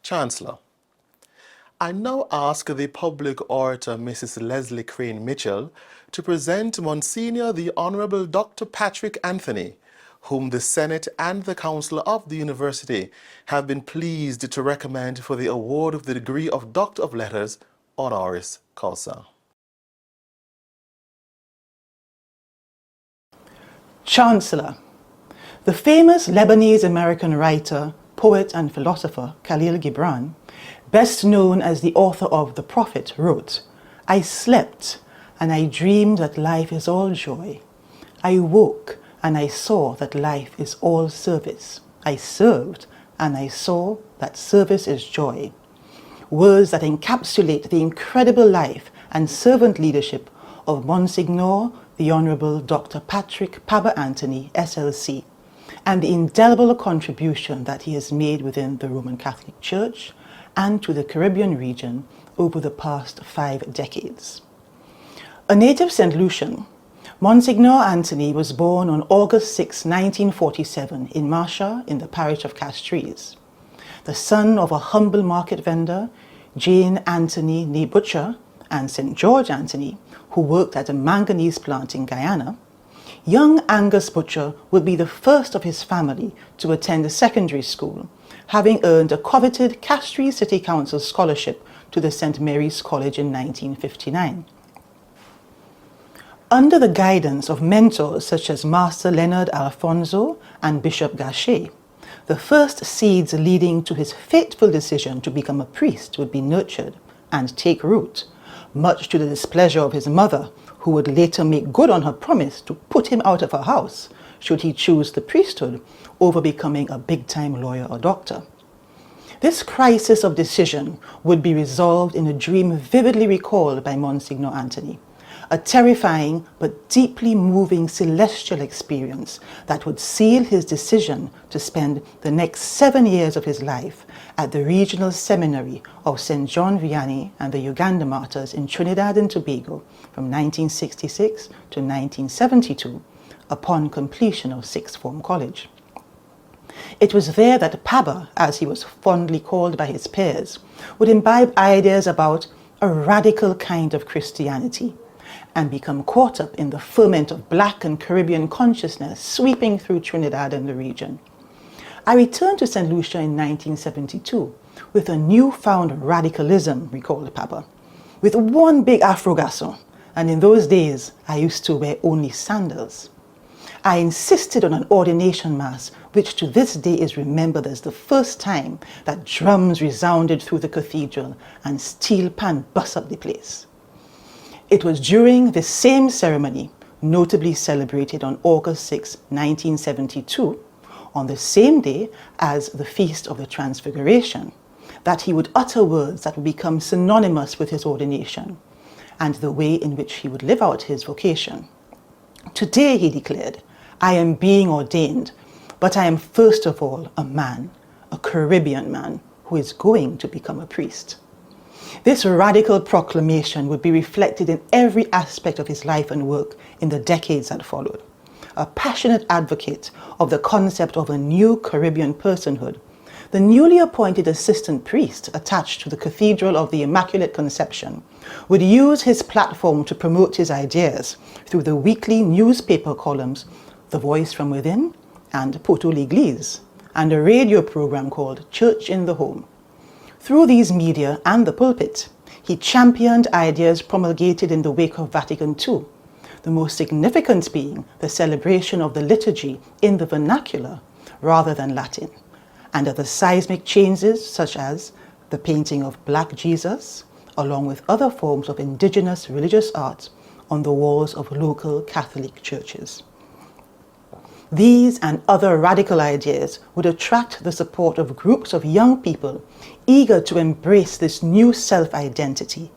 Chancellor, I now ask the public orator, Mrs. Leslie Crane Mitchell, to present Monsignor the Honorable Dr. Patrick Anthony, whom the Senate and the Council of the University have been pleased to recommend for the award of the degree of Doctor of Letters, honoris causa. Chancellor, the famous Lebanese-American writer, poet and philosopher Khalil Gibran, best known as the author of The Prophet, wrote, "I slept and I dreamed that life is all joy. I woke and I saw that life is all service. I served and I saw that service is joy." Words that encapsulate the incredible life and servant leadership of Msgr the Honorable Dr. Patrick Paba Anthony, SLC, and the indelible contribution that he has made within the Roman Catholic Church and to the Caribbean region over the past 5 decades. A native St. Lucian, Msgr Anthony was born on August 6, 1947 in Marsha in the parish of Castries. The son of a humble market vendor, Jane Anthony nee Butcher, and St. George Anthony, who worked at a manganese plant in Guyana, young Angus Butcher would be the first of his family to attend secondary school, having earned a coveted Castries City Council scholarship to the St. Mary's College in 1959. Under the guidance of mentors such as Master Leonard Alfonso and Bishop Gachet, the first seeds leading to his fateful decision to become a priest would be nurtured and take root, much to the displeasure of his mother, who would later make good on her promise to put him out of her house should he choose the priesthood over becoming a big-time lawyer or doctor. This crisis of decision would be resolved in a dream vividly recalled by Msgr Anthony, a terrifying but deeply moving celestial experience that would seal his decision to spend the next 7 years of his life at the Regional Seminary of St. John Vianney and the Uganda Martyrs in Trinidad and Tobago from 1966 to 1972 upon completion of Sixth Form College. It was there that Paba, as he was fondly called by his peers, would imbibe ideas about a radical kind of Christianity and become caught up in the ferment of Black and Caribbean consciousness sweeping through Trinidad and the region. I returned to St. Lucia in 1972 with a newfound radicalism, recalled Paba, with one big Afro garçon, and in those days I used to wear only sandals. I insisted on an ordination mass, which to this day is remembered as the first time that drums resounded through the cathedral and steel pan bust up the place. It was during this same ceremony, notably celebrated on August 6, 1972, on the same day as the Feast of the Transfiguration, that he would utter words that would become synonymous with his ordination and the way in which he would live out his vocation. "Today," he declared, "I am being ordained, but I am first of all a man, a Caribbean man, who is going to become a priest." This radical proclamation would be reflected in every aspect of his life and work in the decades that followed. A passionate advocate of the concept of a new Caribbean personhood, the newly appointed assistant priest attached to the Cathedral of the Immaculate Conception would use his platform to promote his ideas through the weekly newspaper columns The Voice from Within and Poto l'Église, and a radio program called Church in the Home. Through these media and the pulpit, he championed ideas promulgated in the wake of Vatican II, the most significant being the celebration of the liturgy in the vernacular rather than Latin, and other seismic changes such as the painting of Black Jesus, along with other forms of indigenous religious art on the walls of local Catholic churches. These and other radical ideas would attract the support of groups of young people eager to embrace this new self-identity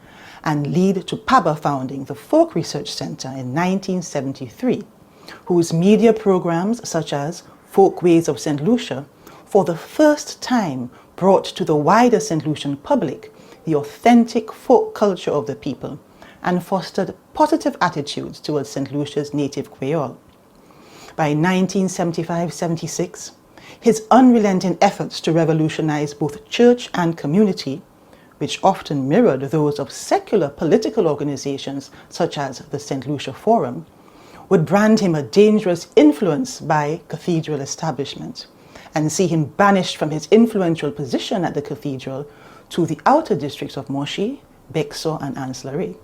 and lead to Paba founding the Folk Research Center in 1973, whose media programs such as Folkways of St. Lucia for the first time brought to the wider St. Lucian public the authentic folk culture of the people and fostered positive attitudes towards St. Lucia's native Creole. By 1975-76, His unrelenting efforts to revolutionize both church and community, which often mirrored those of secular political organizations such as the St. Lucia Forum, would brand him a dangerous influence by cathedral establishment and see him banished from his influential position at the cathedral to the outer districts of Moshi, Bexo and Ancillary.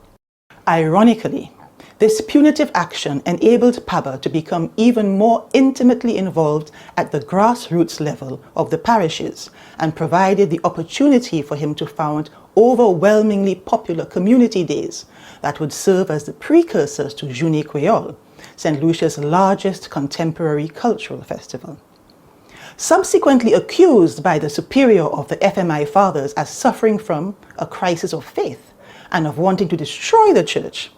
Ironically, this punitive action enabled Paba to become even more intimately involved at the grassroots level of the parishes and provided the opportunity for him to found overwhelmingly popular community days that would serve as the precursors to Journée Créole, St. Lucia's largest contemporary cultural festival. Subsequently accused by the superior of the FMI fathers as suffering from a crisis of faith and of wanting to destroy the church,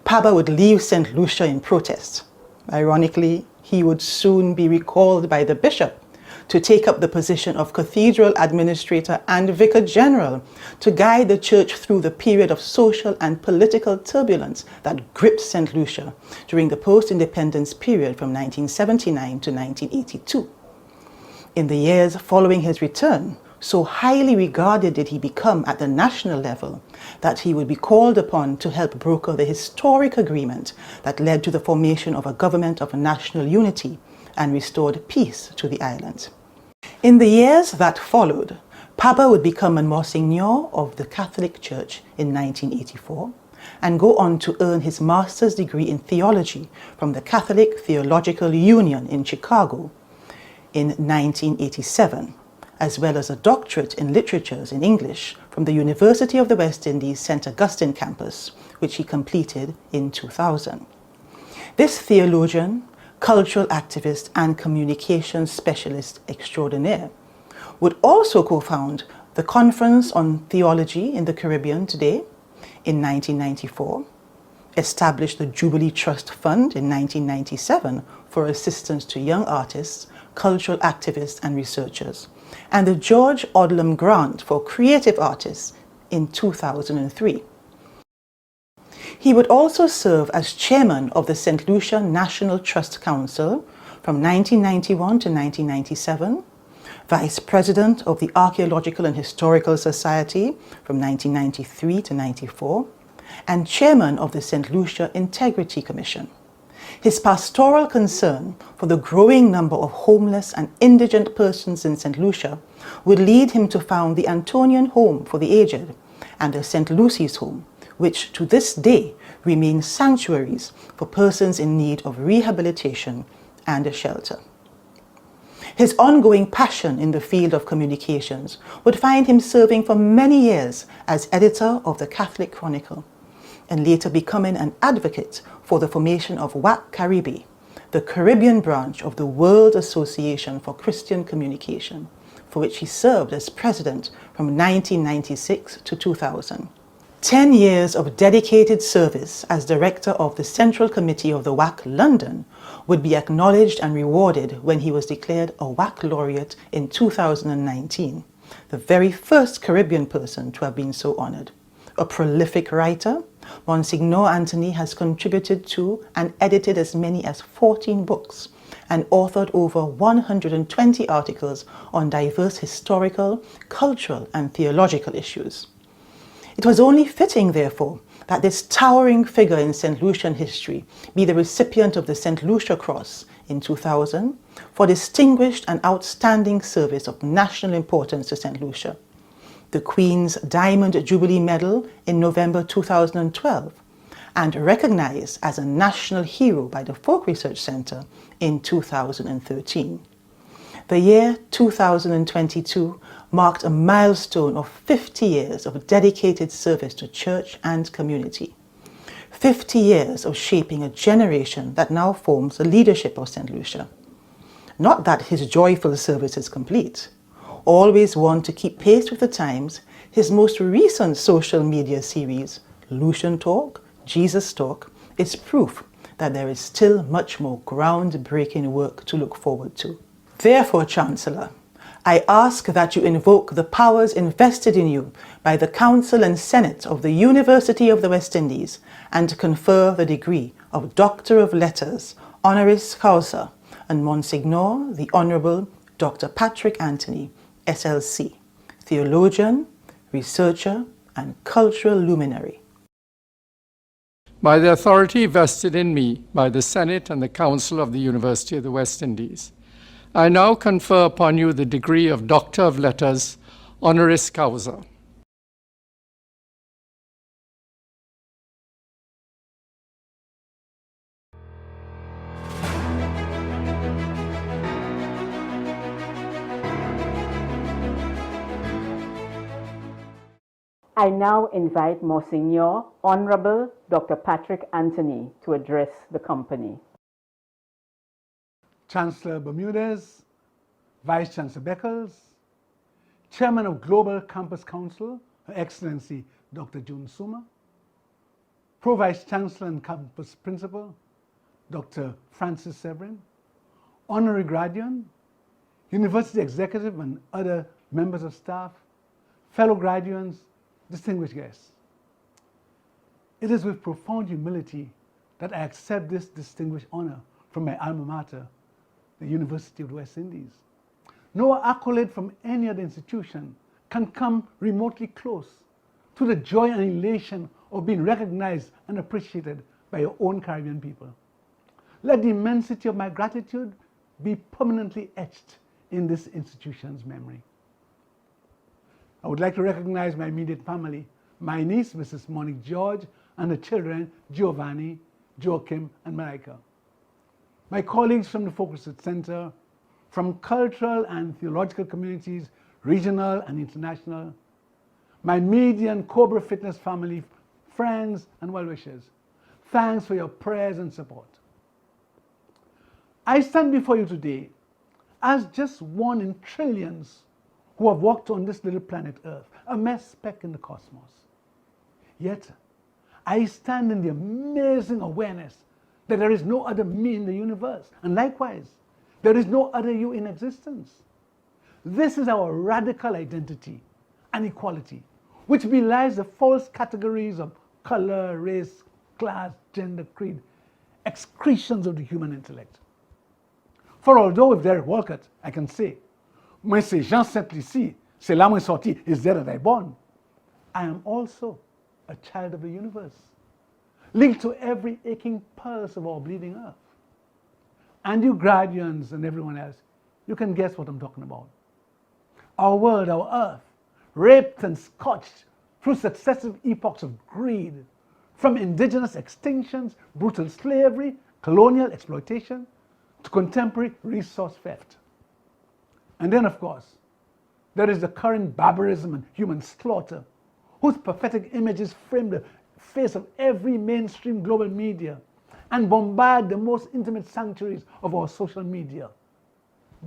Paba would leave St. Lucia in protest. Ironically, he would soon be recalled by the bishop to take up the position of cathedral administrator and vicar general to guide the church through the period of social and political turbulence that gripped St. Lucia during the post-independence period from 1979 to 1982. In the years following his return, so highly regarded did he become at the national level that he would be called upon to help broker the historic agreement that led to the formation of a government of national unity and restored peace to the island. In the years that followed, Paba would become a Msgr of the Catholic Church in 1984 and go on to earn his master's degree in theology from the Catholic Theological Union in Chicago in 1987, as well as a doctorate in literatures in English from the University of the West Indies St. Augustine campus, which he completed in 2000. This theologian, cultural activist and communications specialist extraordinaire would also co-found the Conference on Theology in the Caribbean Today in 1994, established the Jubilee Trust Fund in 1997 for assistance to young artists, cultural activists and researchers, and the George Odlum Grant for Creative Artists in 2003. He would also serve as chairman of the St. Lucia National Trust Council from 1991 to 1997, vice president of the Archaeological and Historical Society from 1993 to 94, and chairman of the St. Lucia Integrity Commission. His pastoral concern for the growing number of homeless and indigent persons in St. Lucia would lead him to found the Antonian Home for the Aged and the St. Lucy's Home, which to this day remain sanctuaries for persons in need of rehabilitation and a shelter. His ongoing passion in the field of communications would find him serving for many years as editor of the Catholic Chronicle, and later becoming an advocate for the formation of WAC Caribe, the Caribbean branch of the World Association for Christian Communication, for which he served as president from 1996 to 2000. 10 years of dedicated service as director of the Central Committee of the WAC London would be acknowledged and rewarded when he was declared a WAC laureate in 2019, the very first Caribbean person to have been so honored. A prolific writer, Msgr Anthony has contributed to and edited as many as 14 books and authored over 120 articles on diverse historical, cultural and theological issues. It was only fitting, therefore, that this towering figure in St. Lucian history be the recipient of the St. Lucia Cross in 2000 for distinguished and outstanding service of national importance to St. Lucia, the Queen's Diamond Jubilee Medal in November 2012, and recognized as a national hero by the Folk Research Center in 2013. The year 2022 marked a milestone of 50 years of dedicated service to church and community. 50 years of shaping a generation that now forms the leadership of St. Lucia. Not that his joyful service is complete. Always one to keep pace with the times, his most recent social media series, Lucian Talk, Jesus Talk, is proof that there is still much more groundbreaking work to look forward to. Therefore, Chancellor, I ask that you invoke the powers invested in you by the Council and Senate of the University of the West Indies and confer the degree of Doctor of Letters, Honoris Causa, on Msgr the Honorable Dr. Patrick Anthony, SLC, theologian, researcher, and cultural luminary. By the authority vested in me by the Senate and the Council of the University of the West Indies, I now confer upon you the degree of Doctor of Letters, honoris causa. I now invite Msgr. Honorable Dr. Patrick Anthony to address the company. Chancellor Bermudez, Vice Chancellor Beckles, Chairman of Global Campus Council, Her Excellency Dr. June Suma, Pro-Vice Chancellor and Campus Principal, Dr. Francis Severin, Honorary Graduation, University Executive and other members of staff, fellow graduates, distinguished guests. It is with profound humility that I accept this distinguished honor from my alma mater, the University of the West Indies. No accolade from any other institution can come remotely close to the joy and elation of being recognized and appreciated by your own Caribbean people. Let the immensity of my gratitude be permanently etched in this institution's memory. I would like to recognize my immediate family, my niece, Mrs. Monique George, and the children, Giovanni, Joachim, and Marika. My colleagues from the Focus Center, from cultural and theological communities, regional and international, my media and Cobra Fitness family, friends, and well-wishers. Thanks for your prayers and support. I stand before you today as just one in trillions who have walked on this little planet Earth, a mere speck in the cosmos. Yet, I stand in the amazing awareness that there is no other me in the universe, and likewise, there is no other you in existence. This is our radical identity and equality, which belies the false categories of color, race, class, gender, creed, excretions of the human intellect. For although with Derek Walcott, I can say, moi c'est Jean Simplici, c'est là moi sorti, is there that I born. I am also a child of the universe, linked to every aching pulse of our bleeding earth. And you graduates and everyone else, you can guess what I'm talking about. Our world, our earth, raped and scorched through successive epochs of greed, from indigenous extinctions, brutal slavery, colonial exploitation, to contemporary resource theft. And then, of course, there is the current barbarism and human slaughter, whose pathetic images frame the face of every mainstream global media and bombard the most intimate sanctuaries of our social media,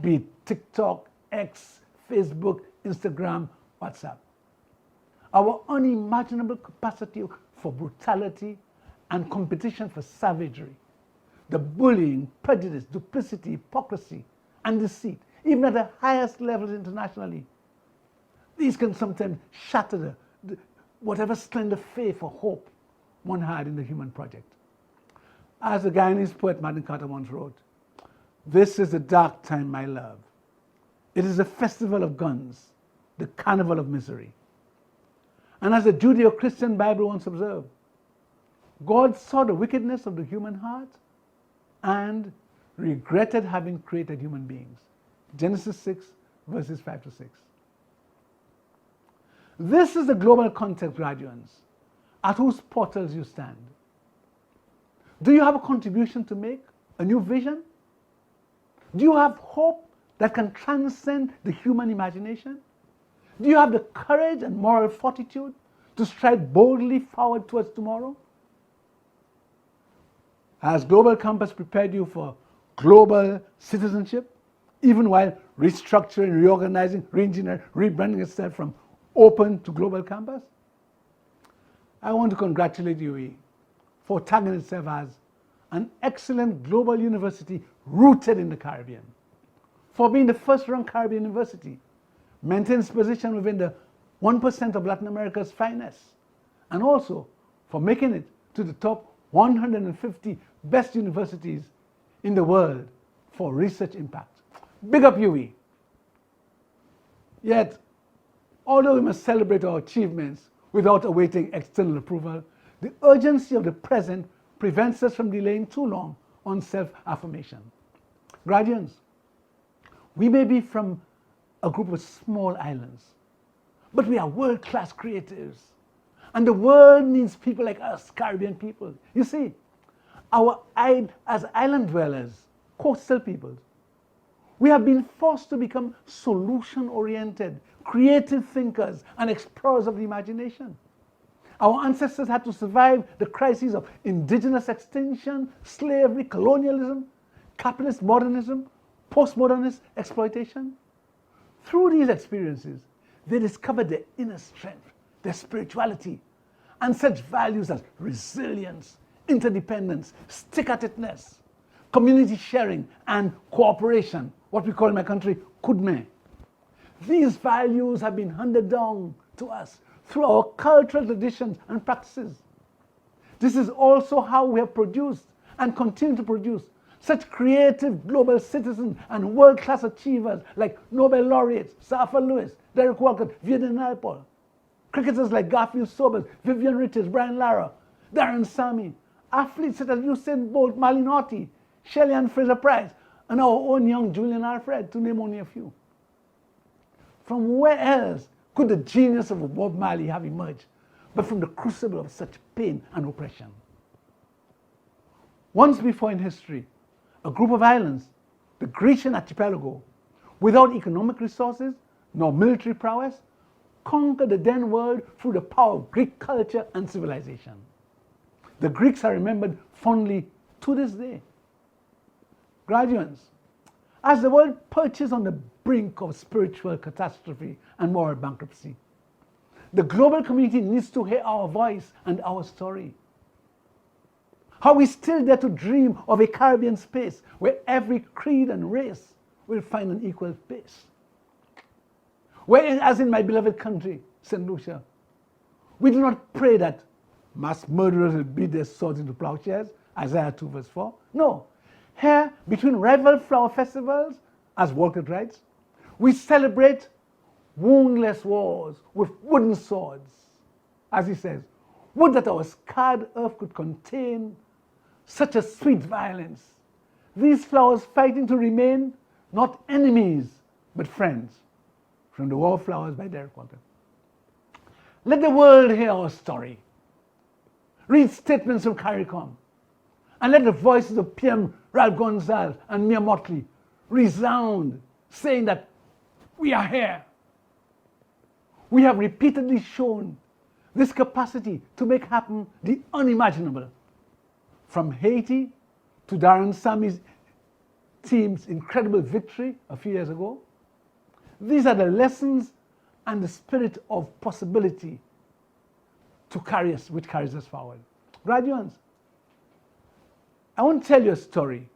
be it TikTok, X, Facebook, Instagram, WhatsApp. Our unimaginable capacity for brutality and competition for savagery, the bullying, prejudice, duplicity, hypocrisy, and deceit, even at the highest levels internationally. These can sometimes shatter whatever slender faith or hope one had in the human project. As the Guyanese poet Martin Carter once wrote, "This is the dark time, my love. It is a festival of guns, the carnival of misery." And as the Judeo-Christian Bible once observed, God saw the wickedness of the human heart and regretted having created human beings. Genesis 6, verses 5 to 6. This is the global context, graduates, at whose portals you stand. Do you have a contribution to make, a new vision? Do you have hope that can transcend the human imagination? Do you have the courage and moral fortitude to stride boldly forward towards tomorrow? Has Global Campus prepared you for global citizenship, even while restructuring, reorganizing, reengineering, rebranding itself from open to Global Campus? I want to congratulate UAE for tagging itself as an excellent global university rooted in the Caribbean, for being the first-run Caribbean university, maintains position within the 1% of Latin America's finest, and also for making it to the top 150 best universities in the world for research impact. Big up UAE. Yet, although we must celebrate our achievements without awaiting external approval, the urgency of the present prevents us from delaying too long on self-affirmation. Graduates, we may be from a group of small islands, but we are world-class creatives. And the world needs people like us, Caribbean people. You see, as island dwellers, coastal peoples, we have been forced to become solution-oriented, creative thinkers and explorers of the imagination. Our ancestors had to survive the crises of indigenous extinction, slavery, colonialism, capitalist modernism, postmodernist exploitation. Through these experiences, they discovered their inner strength, their spirituality, and such values as resilience, interdependence, stick-at-itness, community sharing, and cooperation, what we call in my country, kudme. These values have been handed down to us through our cultural traditions and practices. This is also how we have produced and continue to produce such creative global citizens and world-class achievers like Nobel laureates, Sir Arthur Lewis, Derek Walcott, Vivian Naipaul, cricketers like Garfield Sobers, Vivian Richards, Brian Lara, Darren Sammy, athletes such as Usain Bolt, Malinotti, Shelley-Ann Fraser-Price, and our own young Julian Alfred, to name only a few. From where else could the genius of Bob Marley have emerged but from the crucible of such pain and oppression? Once before in history, a group of islands, the Grecian archipelago, without economic resources nor military prowess, conquered the then world through the power of Greek culture and civilization. The Greeks are remembered fondly to this day. Graduates, as the world perches on the brink of spiritual catastrophe and moral bankruptcy, the global community needs to hear our voice and our story. How we still dare to dream of a Caribbean space where every creed and race will find an equal space. Where, as in my beloved country, St. Lucia, we do not pray that mass murderers will beat their swords into plowshares, Isaiah 2 verse 4. No. Here, between rival flower festivals, as Walcott writes, we celebrate woundless wars with wooden swords. As he says, would that our scarred earth could contain such a sweet violence. These flowers fighting to remain not enemies, but friends. From The War of Flowers by Derek Walcott. Let the world hear our story. Read statements from CARICOM. And let the voices of PM Ralph Gonsalves and Mia Motley resound, saying that we are here. We have repeatedly shown this capacity to make happen the unimaginable. From Haiti to Darren Sammy's team's incredible victory a few years ago, these are the lessons and the spirit of possibility which carries us forward. Graduates, I want to tell you a story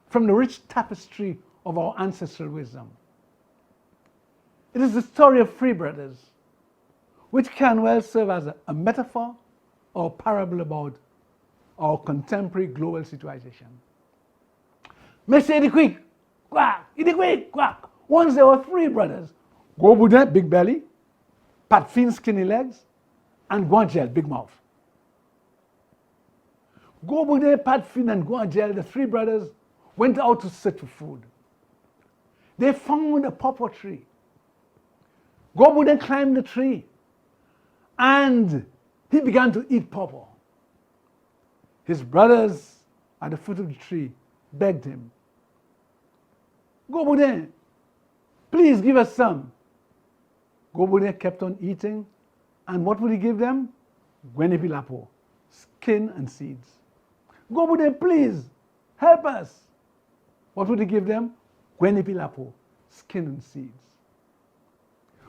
from the rich tapestry of our ancestral wisdom. It is the story of three brothers, which can well serve as a metaphor or a parable about our contemporary global situation. Monsieur the Quick, quack, the Quick, quack. Once there were three brothers, Goboudin, big belly, Patfin, skinny legs, and Guangel, big mouth. Goboudin, Patfin, and Guangel, the three brothers, went out to search for food. They found a pawpaw tree. Goboudin climbed the tree, and he began to eat pawpaw. His brothers at the foot of the tree begged him, Goboudin, please give us some. Goboudin kept on eating, and what would he give them? Guenipilapo, skin and seeds. Goboudin, please, help us. What would he give them? Guenipilapo, skin and seeds.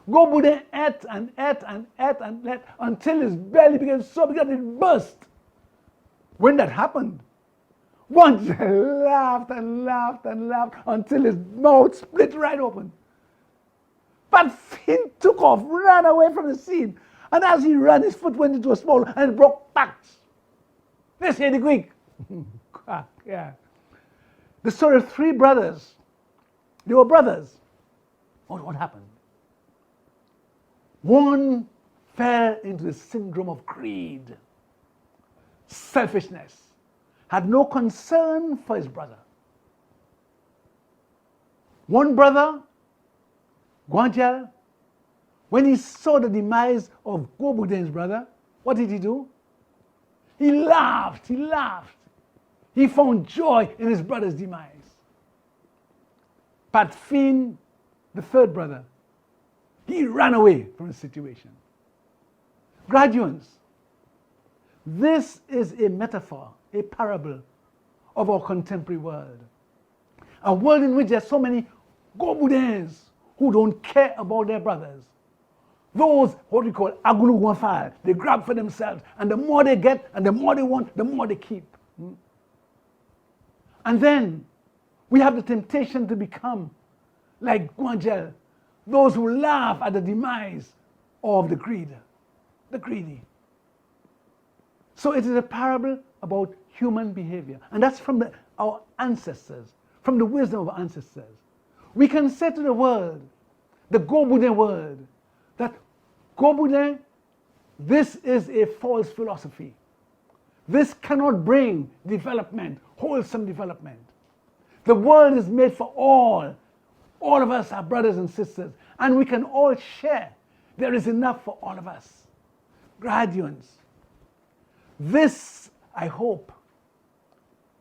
Goboudin ate and ate and ate and ate until his belly became so big that it burst. When that happened, Guangel laughed and laughed and laughed until his mouth split right open. But Finn took off, ran away from the scene, and as he ran, his foot went into a small and it broke back. Let's hear the quick. Yeah. The story of three brothers. They were brothers. What happened? one fell into the syndrome of greed, selfishness, had no concern for his brother. One brother, Guangel, when he saw the demise of Gobudin's brother, what did he do? He laughed, he laughed. He found joy in his brother's demise. Patfin, the third brother, he ran away from the situation. Graduates, this is a metaphor, a parable of our contemporary world. A world in which there are so many Gobudins who don't care about their brothers. Those, what we call agulu wanfal, they grab for themselves, and the more they get and the more they want, the more they keep. And then we have the temptation to become like Guangel, those who laugh at the demise of the greedy. So it is a parable about human behavior, and that's from our ancestors, from the wisdom of our ancestors. We can say to the world, the Gobudin world, that Gobudin, this is a false philosophy. This cannot bring development, wholesome development. The world is made for all. All of us are brothers and sisters, and we can all share. There is enough for all of us. Graduates, this, I hope,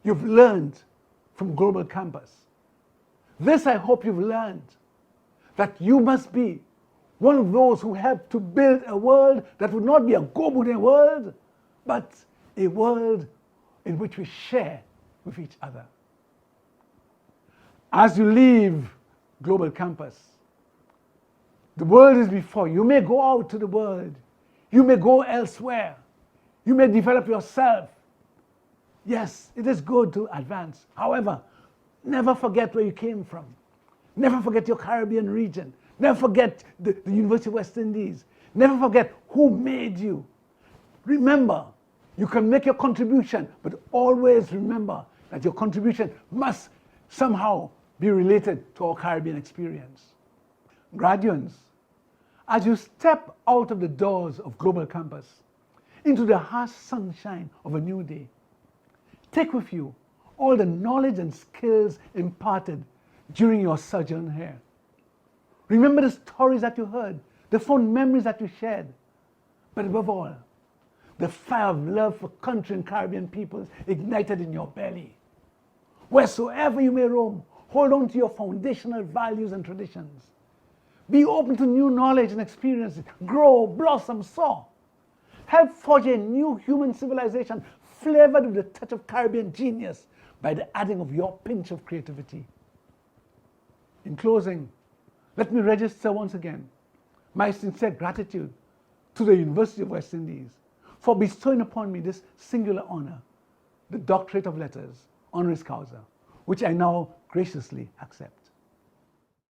you've learned from Global Campus. This, I hope you've learned, that you must be one of those who help to build a world that would not be a Gobudin world, but a world in which we share with each other. As you leave Global Campus, the world is before you. You may go out to the world. You may go elsewhere. You may develop yourself. Yes, it is good to advance. However, never forget where you came from. Never forget your Caribbean region. Never forget the University of West Indies. Never forget who made you. Remember, you can make your contribution, but always remember that your contribution must somehow be related to our Caribbean experience. Graduates, as you step out of the doors of Global Campus into the harsh sunshine of a new day, take with you all the knowledge and skills imparted during your sojourn here. Remember the stories that you heard, the fond memories that you shared, but above all, the fire of love for country and Caribbean peoples ignited in your belly. Wheresoever you may roam, hold on to your foundational values and traditions. Be open to new knowledge and experiences. Grow, blossom, soar. Help forge a new human civilization flavored with a touch of Caribbean genius by the adding of your pinch of creativity. In closing, let me register once again my sincere gratitude to the University of West Indies for bestowing upon me this singular honor, the Doctorate of Letters, honoris causa, which I now graciously accept.